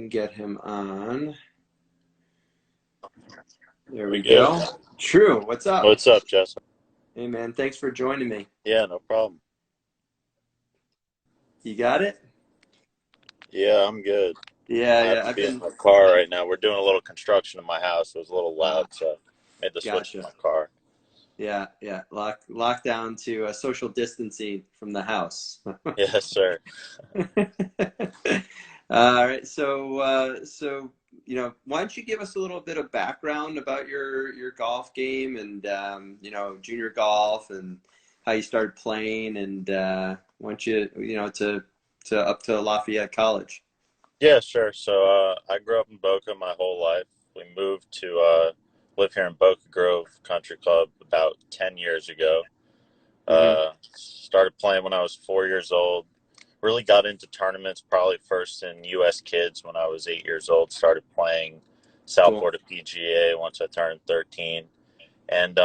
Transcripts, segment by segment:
me get him on. There we We good? go. True. What's up? What's up, Jess? Hey, man. Thanks for joining me. Yeah, no problem. You got it? Yeah, I'm good. Yeah, I have yeah. to I've be in been. my car right now. We're doing a little construction in my house. It was a little Ah, loud, so I made the switch to gotcha. my car. Yeah, yeah. Lock down to social distancing from the house. Yes, sir. All right. So why don't you give us a little bit of background about your golf game and junior golf and how you started playing and why don't you to up to Lafayette College. Yeah, sure. So I grew up in Boca my whole life. We moved to live here in Boca Grove Country Club about 10 years ago. Hmm. Started playing when I was 4 years old. Really got into tournaments probably first in U.S. Kids when I was 8 years old. Started playing South Cool. Florida PGA once I turned 13. And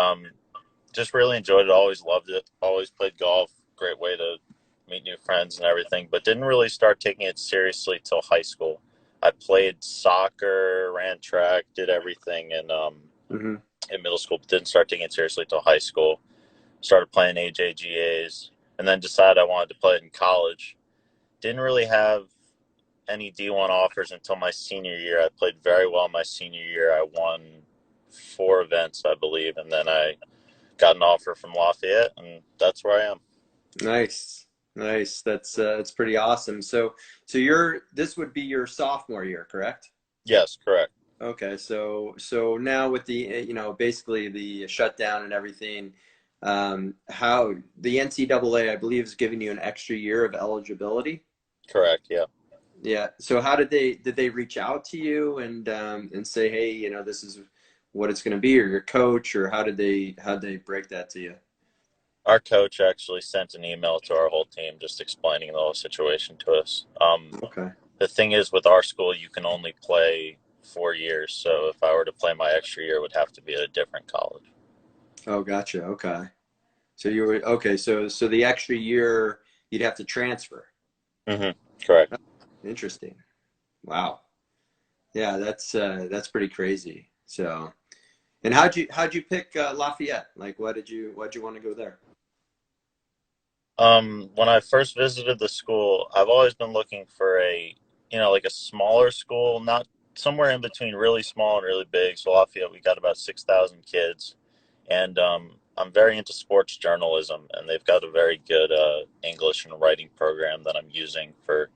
just really enjoyed it. Always loved it. Always played golf. Great way to meet new friends and everything. But didn't really start taking it seriously till high school. I played soccer, ran track, did everything Hmm. in middle school, but didn't start taking it seriously till high school. Started playing AJGAs, and then decided I wanted to play it in college. Didn't really have any D1 offers until my senior year. I played very well my senior year. I won 4 events, I believe, and then I got an offer from Lafayette, and that's where I am. Nice. Nice. That's pretty awesome. So this would be your sophomore year, correct? Yes, correct. Okay, so now with the basically the shutdown and everything, how the NCAA I believe is giving you an extra year of eligibility. Correct, yeah. Yeah. So how did they reach out to you and say, hey, this is what it's going to be, or your coach, or how did they break that to you? Our coach actually sent an email to our whole team just explaining the whole situation to us. Okay. The thing is, with our school, you can only play 4 years. So if I were to play my extra year, it would have to be at a different college. Oh, gotcha. Okay. So you were okay. So the extra year you'd have to transfer. Correct. Interesting. Wow. Yeah, that's pretty crazy. So, and how'd you pick Lafayette? Like, why'd you want to go there? When I first visited the school, I've always been looking for like a smaller school, not somewhere in between really small and really big. So Lafayette, we got about 6,000 kids, and I'm very into sports journalism, and they've got a very good English and writing program that I'm using for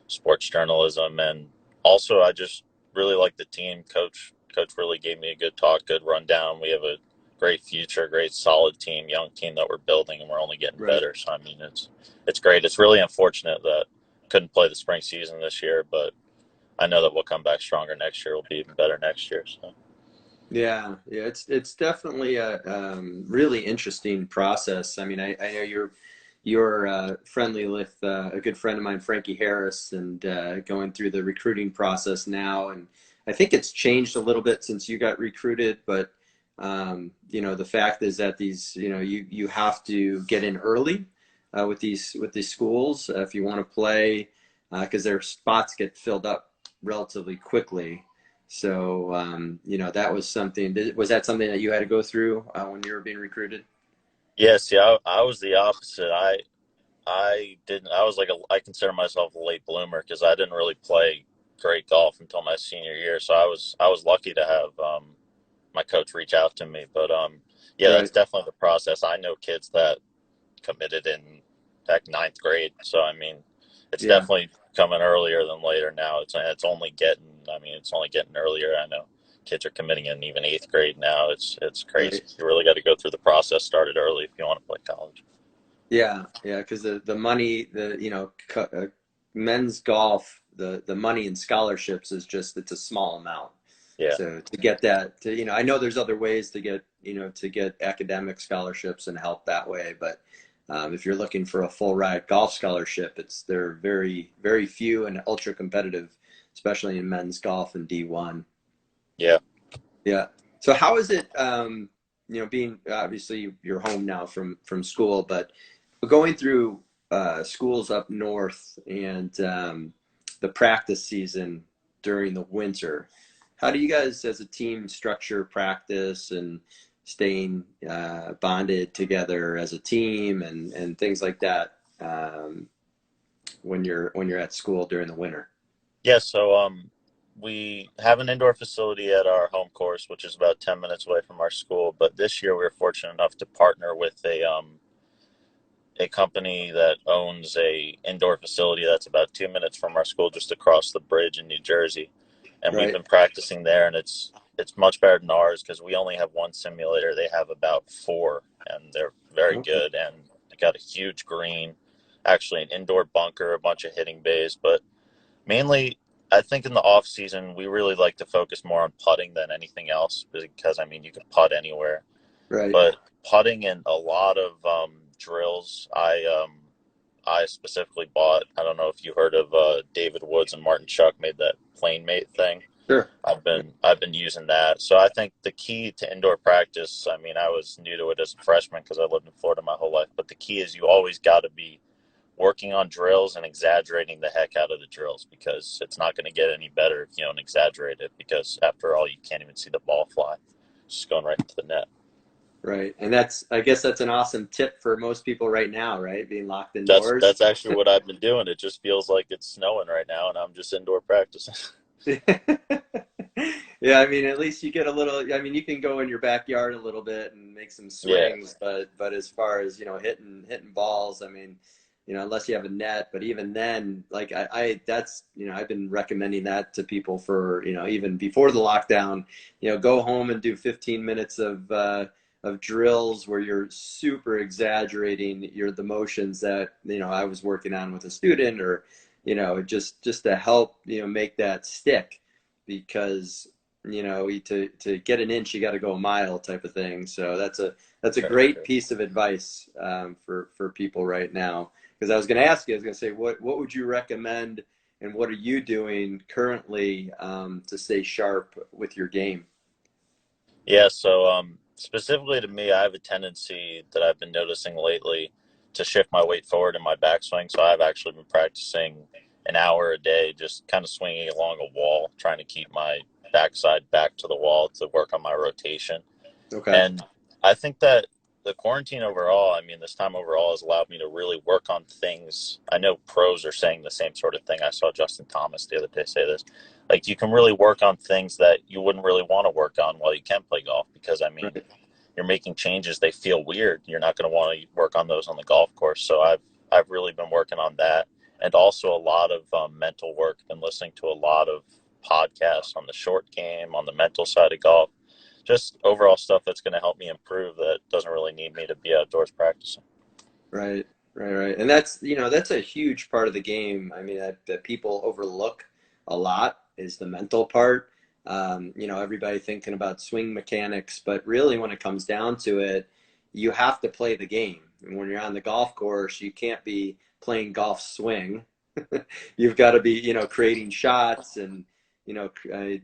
sports journalism. And also, I just really like the team. Coach really gave me a good talk, good rundown. We have a great future, great solid team, young team that we're building, and we're only getting Right. better. So I mean, it's great. It's really unfortunate that couldn't play the spring season this year, but I know that we'll come back stronger next year. We'll be even better next year. So Yeah, yeah, it's definitely a really interesting process. I mean, I know you're friendly with a good friend of mine, Frankie Harris, and going through the recruiting process now. And I think it's changed a little bit since you got recruited, but the fact is that these, you have to get in early with these schools if you want to play because their spots get filled up relatively quickly. So, that was something. Was that something that you had to go through when you were being recruited? yes, yeah, I was the opposite. I didn't. I was like I consider myself a late bloomer because I didn't really play great golf until my senior year. So I was lucky to have my coach reach out to me. But yeah, that's Right. definitely the process. I know kids that committed in heck ninth grade. So I mean, it's Yeah. definitely coming earlier than later now. It's only getting. I mean, it's only getting earlier. I know kids are committing in even eighth grade now. It's crazy. Right. You really got to go through the process. Started early if you want to play college. Yeah. Yeah. Because the money, men's golf, the money in scholarships is just it's a small amount. Yeah. So to get that, I know there's other ways to get academic scholarships and help that way, but if you're looking for a full ride golf scholarship, they're very, very few and ultra competitive, especially in men's golf and D1. Yeah. Yeah. So how is it, being obviously you're home now from school, but going through schools up north and the practice season? during the winter. How do you guys as a team structure practice and staying bonded together as a team and things like that when you're at school during the winter? Yeah, so we have an indoor facility at our home course, which is about 10 minutes away from our school. But this year we were fortunate enough to partner with a company that owns a indoor facility that's about 2 minutes from our school, just across the bridge in New Jersey. And we've Right. been practicing there, and it's much better than ours because we only have one simulator. They have about four, and they're very Okay. good. And they got a huge green, actually an indoor bunker, a bunch of hitting bays, but mainly, I think in the off season we really like to focus more on putting than anything else because I mean you can putt anywhere, Right. but putting in a lot of drills. I specifically bought. I don't know if you heard of David Woods and Martin Chuck made that plane mate thing. Sure. I've been using that. So I think the key to indoor practice. I mean, I was new to it as a freshman because I lived in Florida my whole life. But the key is you always got to be working on drills and exaggerating the heck out of the drills because it's not going to get any better if you don't exaggerate it because after all you can't even see the ball fly. It's just going right into the net. Right. And that's, I guess that's an awesome tip for most people right now, right? Being locked That's indoors. that's actually what I've been doing. It just feels like it's snowing right now and I'm just indoor practicing. Yeah, I mean, at least you get a little, I mean, you can go in your backyard a little bit and make some Yeah. swings, but as far as, hitting balls, I mean, unless you have a net, but even then, like I that's, I've been recommending that to people for, even before the lockdown, go home and do 15 minutes of drills where you're super exaggerating the motions that, I was working on with a student or, just to help, make that stick because to get an inch you got to go a mile type of thing. So that's a Very great true. piece of advice for people right now. Because I was going to ask you, I was going to say, what would you recommend, and what are you doing currently to stay sharp with your game? Yeah, so specifically to me, I have a tendency that I've been noticing lately to shift my weight forward in my backswing. So I've actually been practicing an hour a day, just kind of swinging along a wall, trying to keep my backside back to the wall to work on my rotation. Okay. And I think that the quarantine overall, I mean, this time overall has allowed me to really work on things. I know pros are saying the same sort of thing. I saw Justin Thomas the other day say this. Like, you can really work on things that you wouldn't really want to work on while you can play golf because, I mean, Right. you're making changes, they feel weird. You're not going to want to work on those on the golf course. So I've really been working on that. And also a lot of mental work. Been listening to a lot of podcasts on the short game, on the mental side of golf, just overall stuff that's going to help me improve that doesn't really need me to be outdoors practicing. Right, right. And that's a huge part of the game. I mean, that people overlook a lot is the mental part. Everybody thinking about swing mechanics, but really when it comes down to it, you have to play the game. And when you're on the golf course, you can't be playing golf swing. You've got to be, creating shots and,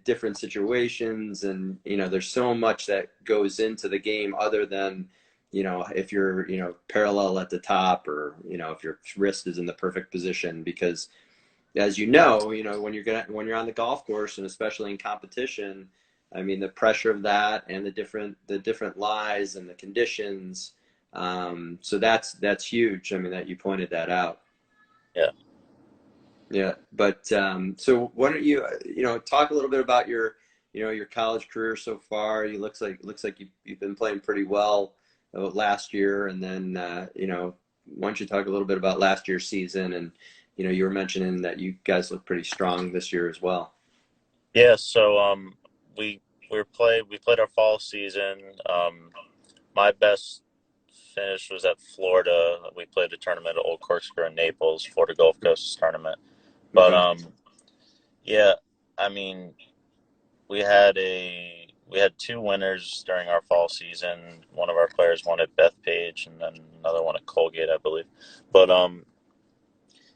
different situations. And, there's so much that goes into the game other than if you're, parallel at the top or, if your wrist is in the perfect position because as when you're on the golf course and especially in competition, I mean, the pressure of that and the different lies and the conditions. So that's huge. I mean, that you pointed that out. Yeah. Yeah. But so why don't you, talk a little bit about your college career so far. You looks like you've been playing pretty well last year, and then why don't you talk a little bit about last year's season? And you were mentioning that you guys look pretty strong this year as well. Yeah. So we we played our fall season. My best finish was at Florida. We played a tournament at Old Corkscrew in Naples, Florida Gulf Coast tournament. But Okay. yeah, I mean, we had two winners during our fall season. One of our players won at Bethpage, and then another one at Colgate, I believe. But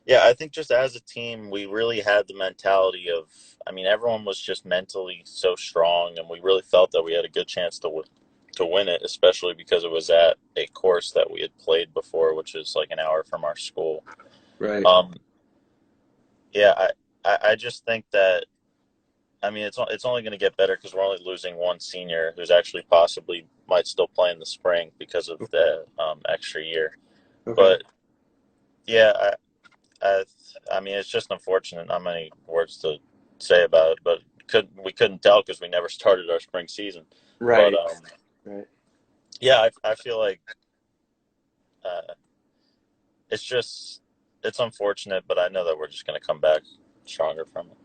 yeah, I think just as a team, we really had the mentality of. I mean, everyone was just mentally so strong, and we really felt that we had a good chance to win it, especially because it was at a course that we had played before, which is like an hour from our school. Right. Um, yeah, I just think that I mean, it's only going to get better because we're only losing one senior who's actually possibly might still play in the spring because of the extra year. Okay. But yeah, I, I mean, it's just unfortunate. Not many words to say about it, but we couldn't tell because we never started our spring season. But Right. Right. yeah, I feel like uh, it's just it's unfortunate, but I know that we're just going to come back stronger from it.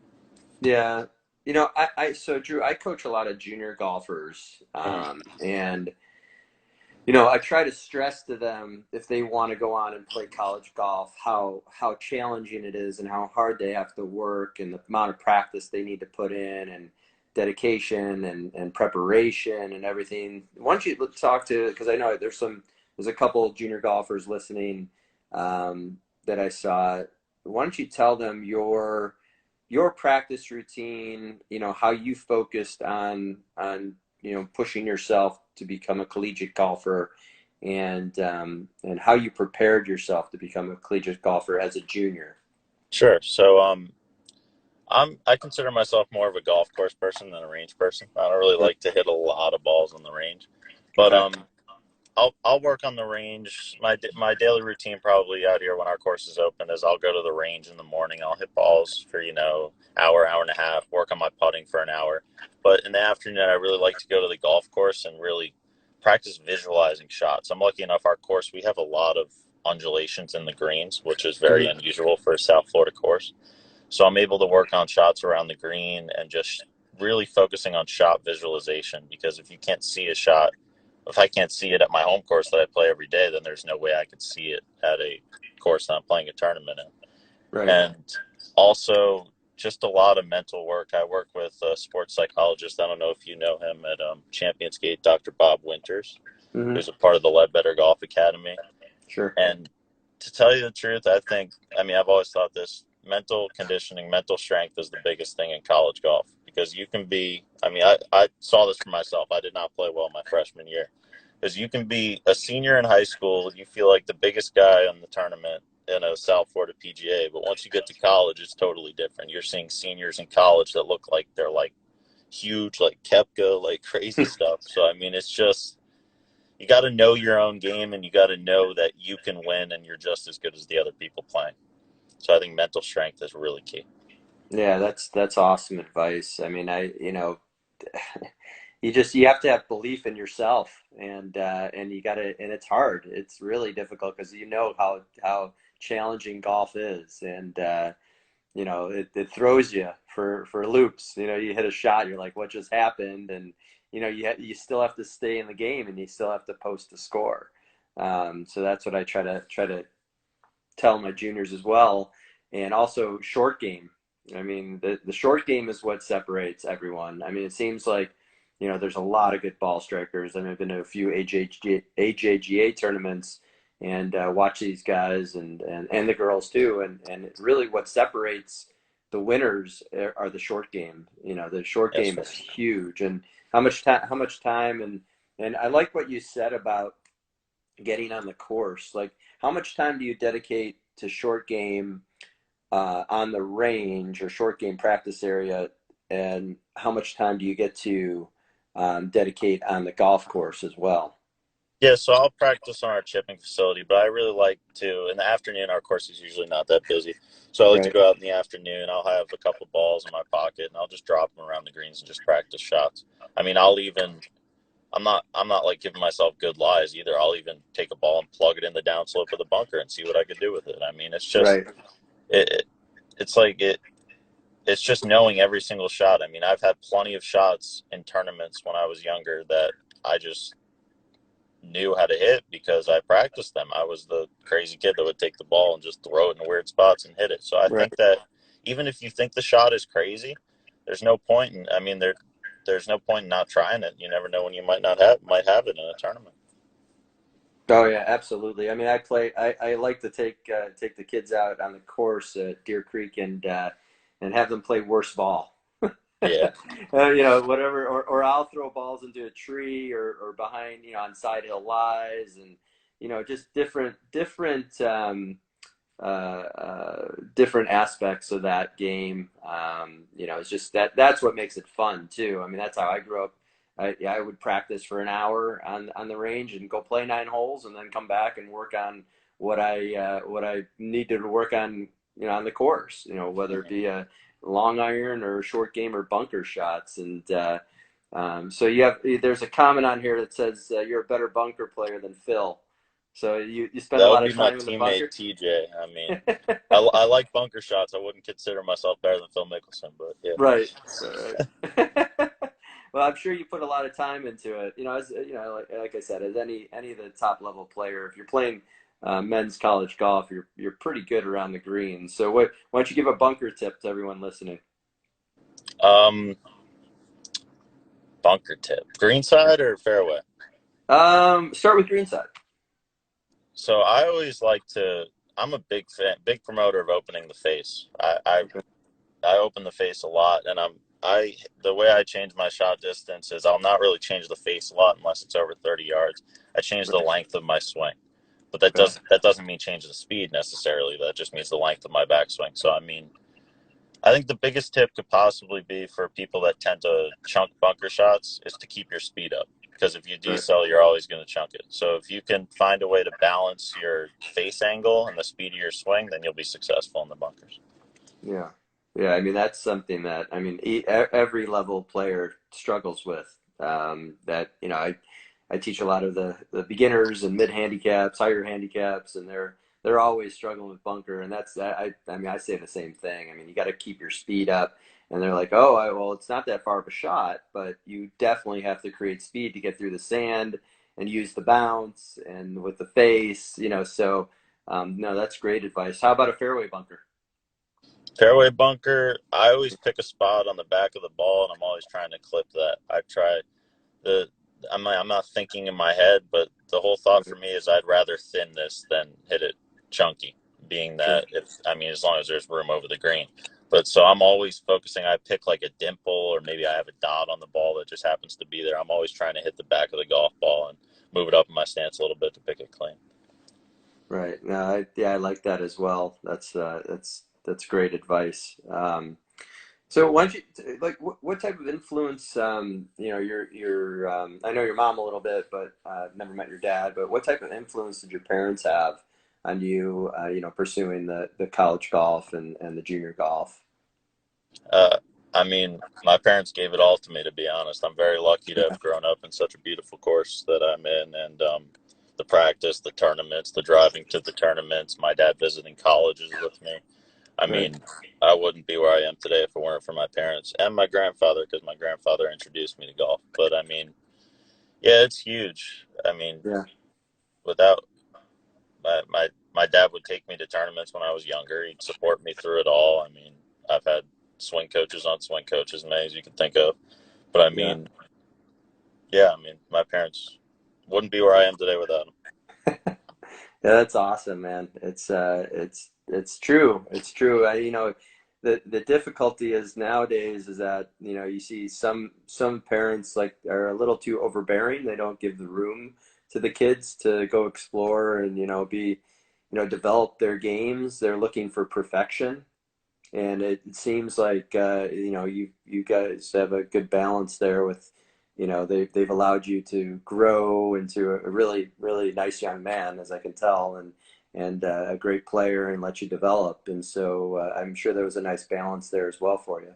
Yeah. So Drew, I coach a lot of junior golfers, and I try to stress to them if they want to go on and play college golf, how challenging it is and how hard they have to work and the amount of practice they need to put in and dedication and preparation and everything. Why don't you talk to, because I know there's a couple of junior golfers listening, that I saw. Why don't you tell them your practice routine, how you focused on pushing yourself to become a collegiate golfer, and how you prepared yourself to become a collegiate golfer as a junior. Sure. So I consider myself more of a golf course person than a range person. I don't really Sure. like to hit a lot of balls on the range, but Okay. I'll work on the range. My daily routine probably out here when our course is open is I'll go to the range in the morning. I'll hit balls for hour and a half. Work on my putting for an hour, but in the afternoon I really like to go to the golf course and really practice visualizing shots. I'm lucky enough our course we have a lot of undulations in the greens, which is very Mhm. unusual for a South Florida course. So I'm able to work on shots around the green and just really focusing on shot visualization because if I can't see it at my home course that I play every day, then there's no way I could see it at a course that I'm playing a tournament in. Right. And also just a lot of mental work. I work with a sports psychologist. I don't know if you know him at Champions Gate, Dr. Bob Winters, Hmm. who's a part of the Ledbetter Golf Academy. Sure. And to tell you the truth, I mean, I've always thought this mental conditioning, mental strength is the biggest thing in college golf because I mean, I saw this for myself. I did not play well my freshman year because you can be a senior in high school, you feel like the biggest guy in the tournament in a South Florida PGA, but once you get to college, it's totally different. You're seeing seniors in college that look like they're like huge, like Kepka, like crazy stuff. So, I mean, it's just, you got to know your own game and you got to know that you can win and you're just as good as the other people playing. So I think mental strength is really key. Yeah, that's awesome advice. I mean, you have to have belief in yourself, and you gotta, and it's hard. It's really difficult because how challenging golf is, and it throws you for loops. You hit a shot, you're like, what just happened? And you still have to stay in the game, and you still have to post a score. So that's what I try to tell my juniors as well, and also short game. I mean, the short game is what separates everyone. I mean, it seems like there's a lot of good ball strikers. I mean, I've been to a few AJGA tournaments and watch these guys and the girls too. And really, what separates the winners are the short game. The short Yes, game sir. is huge, and how much time, and I like what you said about getting on the course. Like, how much time do you dedicate to short game on the range or short game practice area, and how much time do you get to dedicate on the golf course as well? Yeah, so I'll practice on our chipping facility, but I really like to, in the afternoon, our course is usually not that busy. So I like to Right. go out in the afternoon. I'll have a couple balls in my pocket and I'll just drop them around the greens and just practice shots. I mean, I'm not like giving myself good lies either. I'll even take a ball and plug it in the downslope of the bunker and see what I could do with it. I mean, Right. it, it it's like it's just knowing every single shot. I mean, I've had plenty of shots in tournaments when I was younger that I just knew how to hit because I practiced them. I was the crazy kid that would take the ball and just throw it in weird spots and hit it. So I Right. think that even if you think the shot is crazy, there's no point in, I mean, there's no point in not trying it. You never know when you might have it in a tournament. Oh yeah, absolutely. I mean, I like to take the kids out on the course at Deer Creek and have them play worse ball. Yeah. Whatever, or I'll throw balls into a tree or behind, on side hill lies, and just different different aspects of that game. It's just that's what makes it fun too. I mean, that's how I grew up. I would practice for an hour on the range and go play 9 holes, and then come back and work on what I needed to work on, on the course. Whether it be a long iron or short game or bunker shots. And so there's a comment on here that says you're a better bunker player than Phil. So you spend a That would lot be of my time in the bunker. teammate TJ. I mean, I like bunker shots. I wouldn't consider myself better than Phil Mickelson, but yeah. Right, right. Well, I'm sure you put a lot of time into it. As like I said, as any of the top level player, if you're playing men's college golf, you're pretty good around the green. So why don't you give a bunker tip to everyone listening? Um, Bunker tip: greenside or fairway? Start with greenside. So I always like to. I'm a big fan, big promoter of opening the face. Okay. I open the face a lot, and the way I change my shot distance is I'll not really change the face a lot unless it's over 30 yards. I change the Right. length of my swing, but that Okay. doesn't mean change the speed necessarily. That just means the length of my backswing. So I mean, I think the biggest tip could possibly be for people that tend to chunk bunker shots is to keep your speed up. Because if you Right. decel, you're always going to chunk it. So if you can find a way to balance your face angle and the speed of your swing, then you'll be successful in the bunkers. Yeah. Yeah. I mean, that's something that, I mean, every level player struggles with. I teach a lot of the beginners and mid handicaps, higher handicaps, and they're always struggling with bunker. And I mean, I say the same thing. I mean, you got to keep your speed up. And they're like, oh, well, it's not that far of a shot, but you definitely have to create speed to get through the sand and use the bounce and with the face. So, no, that's great advice. How about a fairway bunker? Fairway bunker, I always pick a spot on the back of the ball, and I'm always trying to clip that. I try the. I'm not thinking in my head, but the whole thought for Right. me is I'd rather thin this than hit it chunky. Being Sure. that if I mean as long as there's room over the green, but so I'm always focusing. I pick like a dimple, or maybe I have a dot on the ball that just happens to be there. I'm always trying to hit the back of the golf ball and move it up in my stance a little bit to pick it clean. Right. No, yeah, I like that as well. That's great advice. So why don't you like what type of influence your I know your mom a little bit, but never met your dad. But what type of influence did your parents have on you? Pursuing the college golf and the junior golf. Uh, I mean, my parents gave it all to me, to be honest. I'm very lucky to Yeah. have grown up in such a beautiful course that I'm in. And the practice, the tournaments, the driving to the tournaments, my dad visiting colleges with me. I Right. mean, I wouldn't be where I am today if it weren't for my parents and my grandfather, because my grandfather introduced me to golf. But I mean, yeah, it's huge. I mean, Yeah. without my dad would take me to tournaments when I was younger. He'd support me through it all. I mean, I've had swing coaches on swing coaches, many as you can think of. But I Yeah. mean, yeah, I mean, my parents wouldn't be where I am today without them. Yeah, that's awesome, man. It's true. It's true. The difficulty is nowadays is that you see some parents like are a little too overbearing. They don't give the room to the kids to go explore and be develop their games. They're looking for perfection, and it seems like you guys have a good balance there with they've allowed you to grow into a really really nice young man, as I can tell, and a great player, and let you develop. And so I'm sure there was a nice balance there as well for you.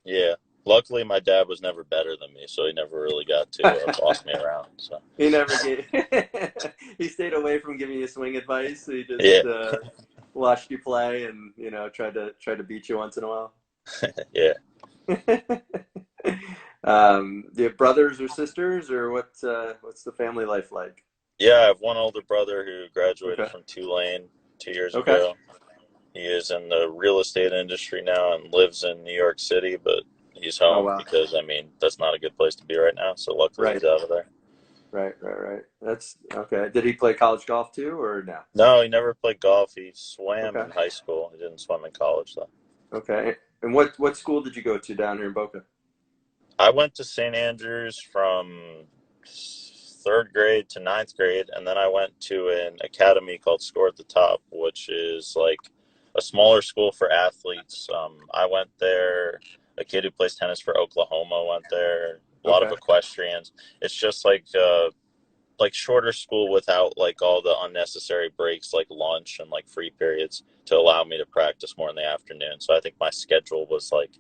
Yeah. Luckily, my dad was never better than me, so he never really got to boss me around. So, He never gave he stayed away from giving you swing advice. He yeah, just watched you play and tried to beat you once in a while. yeah. Do you have brothers or sisters, or what's the family life like? Yeah, I have one older brother who graduated Okay. from Tulane 2 years Okay. ago. He is in the real estate industry now and lives in New York City, but he's Oh home wow. because, I mean, that's not a good place to be right now. So luckily Right. he's out of there. Right. That's okay. Did he play college golf too, or no? No, he never played golf. He swam Okay. in high school. He didn't swim in college, though. Okay. And what school did you go to down here in Boca? I went to St. Andrews from third grade to ninth grade, and then I went to an academy called Score at the Top, which is like a smaller school for athletes. I went there. A kid who plays tennis for Oklahoma went there. A lot of Okay. equestrians. It's just like shorter school without like all the unnecessary breaks like lunch and like free periods to allow me to practice more in the afternoon. So I think my schedule was like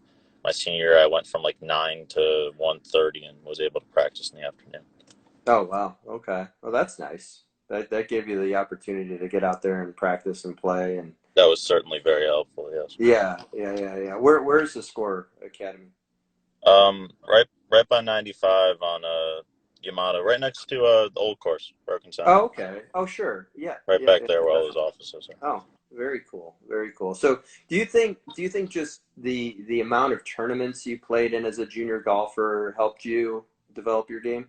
my senior year I went from like 9 to 1:30 and was able to practice in the afternoon. Oh wow. Okay. Well, that's nice. That gave you the opportunity to get out there and practice and play and That was certainly very helpful, yes. yeah. Where's the Score Academy? Right by 95 on Yamato, right next to the old course, Broken Center. Oh, okay. Oh, sure. Yeah. Right back there where Yeah. all those offices are. Oh, very cool. Very cool. So, do you think just the amount of tournaments you played in as a junior golfer helped you develop your game?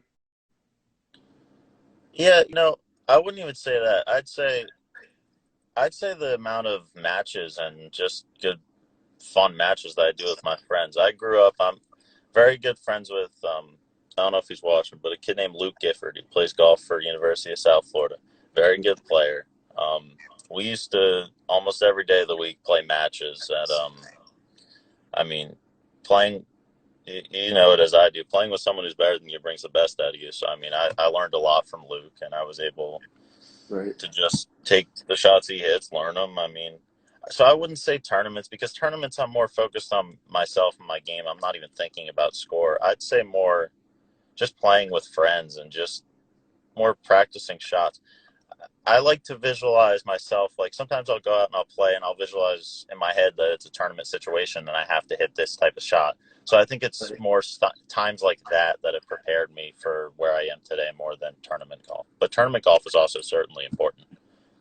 Yeah, I wouldn't even say that. I'd say the amount of matches and just good fun matches that I do with my friends. I grew up. I'm very good friends with. I don't know if he's watching, but a kid named Luke Gifford. He plays golf for University of South Florida. Very good player. We used to almost every day of the week play matches at. I mean, playing. You know it as I do. Playing with someone who's better than you brings the best out of you. So I mean, I learned a lot from Luke, and I was able Right. to just take the shots he hits, learn them. I mean, so I wouldn't say tournaments because tournaments I'm more focused on myself and my game. I'm not even thinking about score. I'd say more just playing with friends and just more practicing shots. I like to visualize myself. Like sometimes I'll go out and I'll play and I'll visualize in my head that it's a tournament situation and I have to hit this type of shot. So I think it's Right. more times like that that have prepared me for where I am today more than tournament golf. But tournament golf is also certainly important.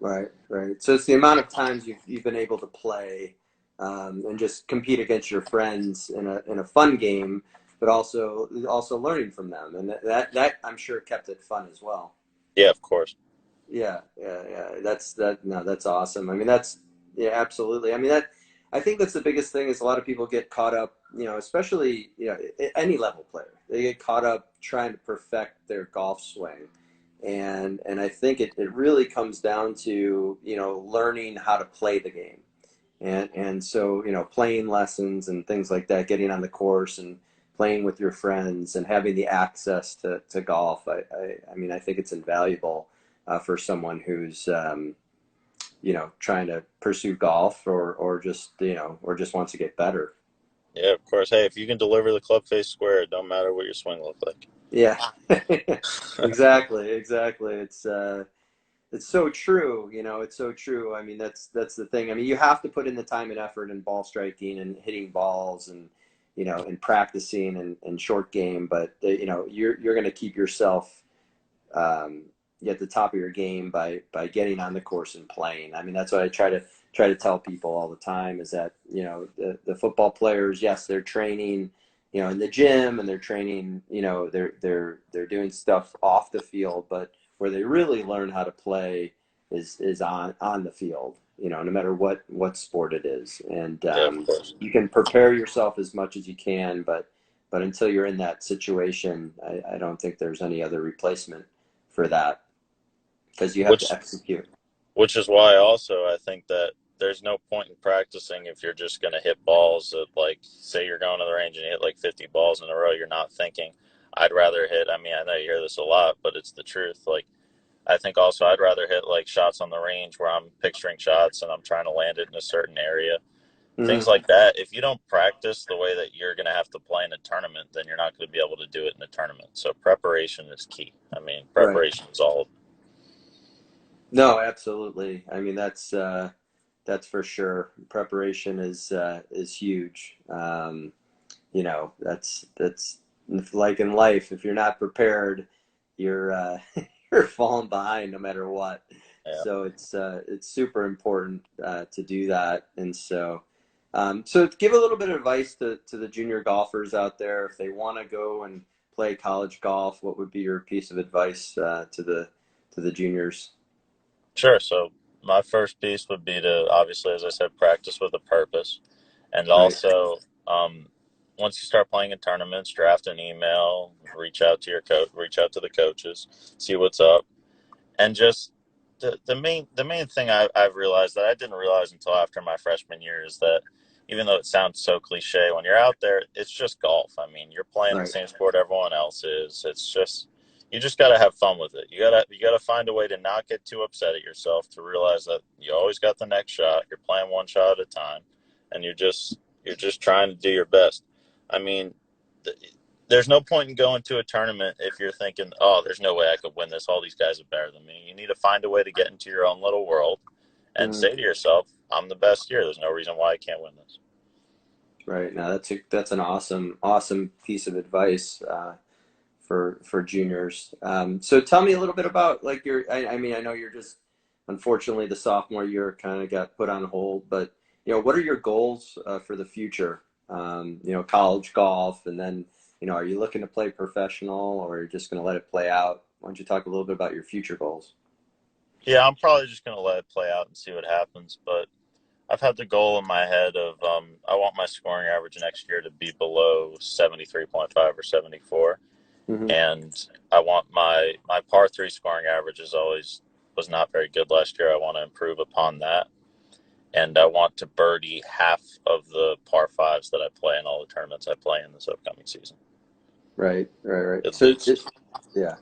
Right. Right. So it's the amount of times you've been able to play and just compete against your friends in a fun game, but also learning from them, and that I'm sure kept it fun as well. Yeah, of course. Yeah. That. No, that's awesome. I mean, yeah, absolutely. I mean, I think that's the biggest thing is a lot of people get caught up, especially, any level player. They get caught up trying to perfect their golf swing. And I think it really comes down to, learning how to play the game. And so, playing lessons and things like that, getting on the course and playing with your friends and having the access to golf. I mean, I think it's invaluable for someone who's trying to pursue golf or just wants to get better. Yeah, of course. Hey, if you can deliver the club face square, it don't matter what your swing looks like. Yeah, exactly. It's so true. It's so true. I mean, that's the thing. I mean, you have to put in the time and effort in ball striking and hitting balls and and practicing and short game. But you're going to keep yourself um, at the top of your game by getting on the course and playing. I mean, that's what I try to tell people all the time is that the football players, yes, they're training, in the gym and they're training, they're doing stuff off the field, but where they really learn how to play is on the field. No matter what sport it is, and Yeah, of course. you can prepare yourself as much as you can, but until you're in that situation, I don't think there's any other replacement for that because you have to Which execute. which is why also I think that there's no point in practicing if you're just going to hit balls at like say you're going to the range and you hit like 50 balls in a row. You're not thinking I'd rather hit. I mean, I know you hear this a lot, but it's the truth. Like I think also I'd rather hit like shots on the range where I'm picturing shots and I'm trying to land it in a certain area. Things Hmm. like that. If you don't practice the way that you're going to have to play in a tournament, then you're not going to be able to do it in a tournament. So preparation is key. I mean, Right. preparation is all. No, absolutely. I mean, that's for sure. Preparation is huge. That's like in life. If you're not prepared, you're you're falling behind no matter what. Yeah. So it's super important to do that. And so to give a little bit of advice to the junior golfers out there, if they want to go and play college golf, what would be your piece of advice to the juniors? Sure. So my first piece would be to obviously, as I said, practice with a purpose, and Right. also um, once you start playing in tournaments, draft an email, reach out to your coach, reach out to the coaches, see what's up, and just the main thing I've realized that I didn't realize until after my freshman year is that even though it sounds so cliche, when you're out there, it's just golf. I mean, you're playing the Right. same sport everyone else is. It's just you just got to have fun with it. You gotta find a way to not get too upset at yourself, to realize that you always got the next shot. You're playing one shot at a time, and you're just trying to do your best. I mean, there's no point in going to a tournament if you're thinking, oh, there's no way I could win this. All these guys are better than me. You need to find a way to get into your own little world and Mhm. say to yourself, I'm the best here. There's no reason why I can't win this. Right. Now that's an awesome piece of advice for juniors. So tell me a little bit about like I mean, I know you're just unfortunately the sophomore year kind of got put on hold, but what are your goals for the future? College golf, and then are you looking to play professional, or are you just going to let it play out? Why don't you talk a little bit about your future goals? Yeah, I'm probably just going to let it play out and see what happens. But I've had the goal in my head of I want my scoring average next year to be below 73.5 or 74. Hmm. And I want my par three scoring average is always was not very good last year. I want to improve upon that. And I want to birdie half of the par fives that I play in all the tournaments I play in this upcoming season. Right, right, right. At So least yeah.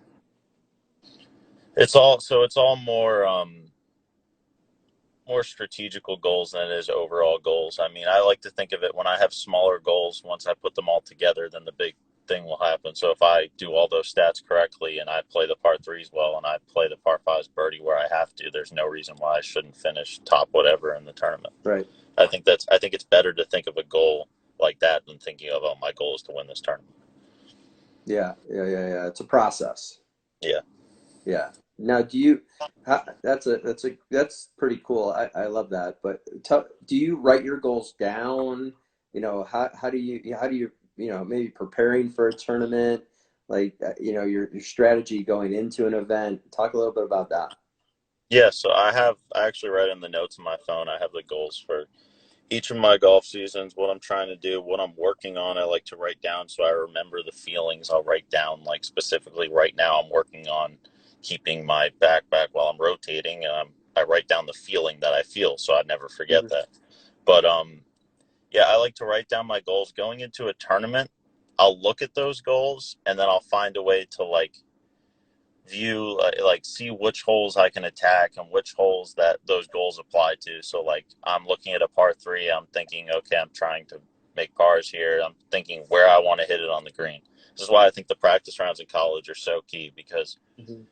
it's all more strategical goals than it is overall goals. I mean, I like to think of it when I have smaller goals. Once I put them all together, then the big thing will happen. So if I do all those stats correctly and I play the par threes well and I play the par fives birdie where I have to, there's no reason why I shouldn't finish top whatever in the tournament. Right. I think it's better to think of a goal like that than thinking of, oh, my goal is to win this tournament. Yeah, yeah, yeah, yeah. It's a process. Yeah. Yeah. Now, do you? That's pretty cool. I love that. But do you write your goals down? How do you maybe preparing for a tournament, like your strategy going into an event? Talk a little bit about that. Yeah, so I actually write in the notes on my phone. I have the goals for each of my golf seasons, what I'm trying to do, what I'm working on. I like to write down so I remember the feelings. I'll write down, like, specifically right now I'm working on keeping my back while I'm rotating, and I write down the feeling that I feel so I never forget Hmm. that. But yeah, I like to write down my goals going into a tournament. I'll look at those goals and then I'll find a way to, like, view, like, see which holes I can attack and which holes that those goals apply to. So, like, I'm looking at a par three, I'm thinking, okay, I'm trying to make pars here. I'm thinking where I want to hit it on the green. This is why I think the practice rounds in college are so key, because Hmm.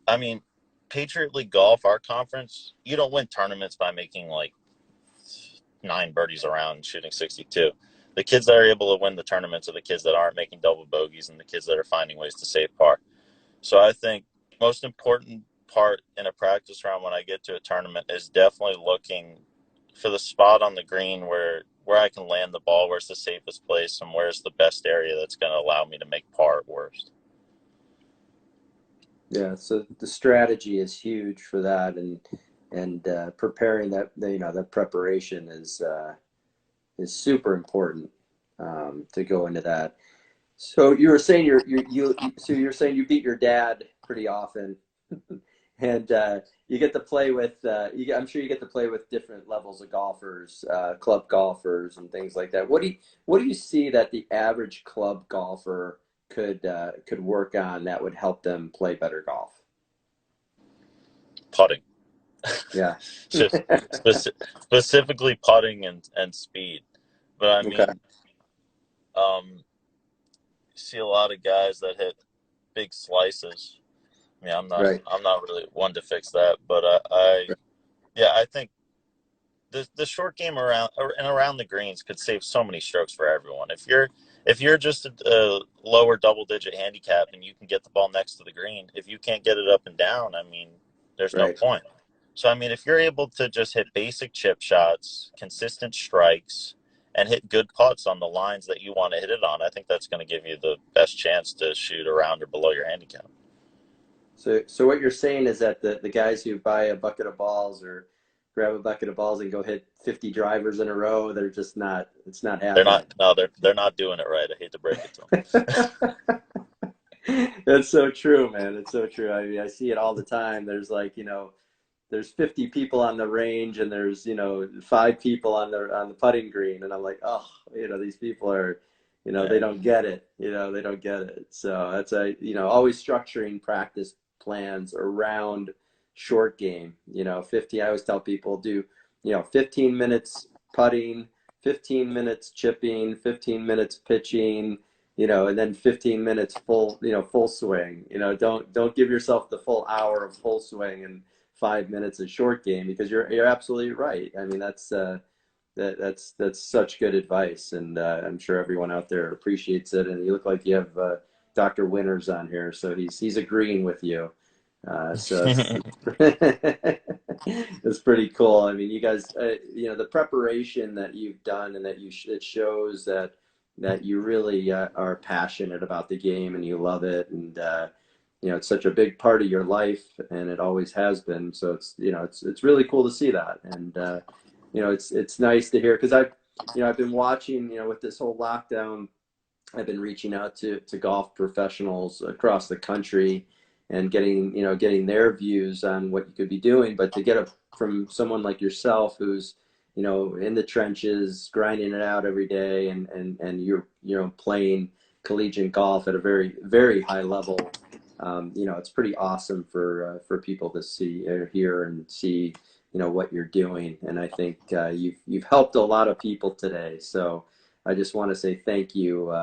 I mean, Patriot League golf, our conference, you don't win tournaments by making like nine birdies around and shooting 62. The kids that are able to win the tournaments are the kids that aren't making double bogeys and the kids that are finding ways to save par. So I think most important part in a practice round when I get to a tournament is definitely looking for the spot on the green where I can land the ball, where's the safest place, and where's the best area that's going to allow me to make par at worst. Yeah. So the strategy is huge for that, and preparing that preparation is super important to go into that. So you were saying so you're saying you beat your dad pretty often, and you get to play with I'm sure you get to play with different levels of golfers, club golfers, and things like that. What do you see that the average club golfer could work on that would help them play better golf? Putting. Yeah. Just specifically putting and speed. But I Okay. mean, you see a lot of guys that hit big slices. I mean, Right. I'm not really one to fix that, but I yeah, I think the short game around the greens could save so many strokes for everyone. If you're just a lower double digit handicap and you can get the ball next to the green, if you can't get it up and down, I mean, there's no Right. point. So I mean, if you're able to just hit basic chip shots, consistent strikes, and hit good putts on the lines that you want to hit it on, I think that's going to give you the best chance to shoot around or below your handicap. So what you're saying is that the guys who buy a bucket of balls or grab a bucket of balls and go hit 50 drivers in a row. They're just not. It's not They're happening. not. No, they're not doing it right. I hate to break it to That's so true, man. It's so true. I mean, I see it all the time. There's like, there's 50 people on the range and there's, 5 people on the putting green. And I'm like, oh, these people are, they them. don't get it. They don't get it. So that's always structuring practice plans around short game. 50, I always tell people do, 15 minutes putting, 15 minutes chipping, 15 minutes pitching, and then 15 minutes full swing. Don't give yourself the full hour of full swing and 5 minutes of short game because you're absolutely right. I mean, that's such good advice, and I'm sure everyone out there appreciates it. And you look like you have Dr. Winters on here, so he's agreeing with you. So it's Yeah. it's pretty cool. I mean, you guys, the preparation that you've done and that it shows that you really are passionate about the game and you love it, and it's such a big part of your life, and it always has been. So it's really cool to see that, and it's nice to hear because I've been watching, with this whole lockdown. I've been reaching out to golf professionals across the country and getting their views on what you could be doing, but to get it from someone like yourself who's in the trenches, grinding it out every day, and you're playing collegiate golf at a very very high level. It's pretty awesome for people to see or hear and see what you're doing, and I think you've helped a lot of people today. So I just want to say thank you.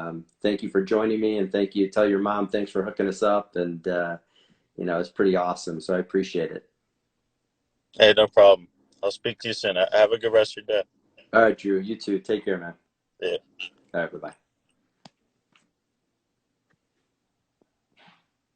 Thank you for joining me, and thank you. Tell your mom thanks for hooking us up, and it's pretty awesome. So I appreciate it. Hey, no problem. I'll speak to you soon. Have a good rest of your day. All right, Drew. You too. Take care, man. Yeah. All right. Bye bye.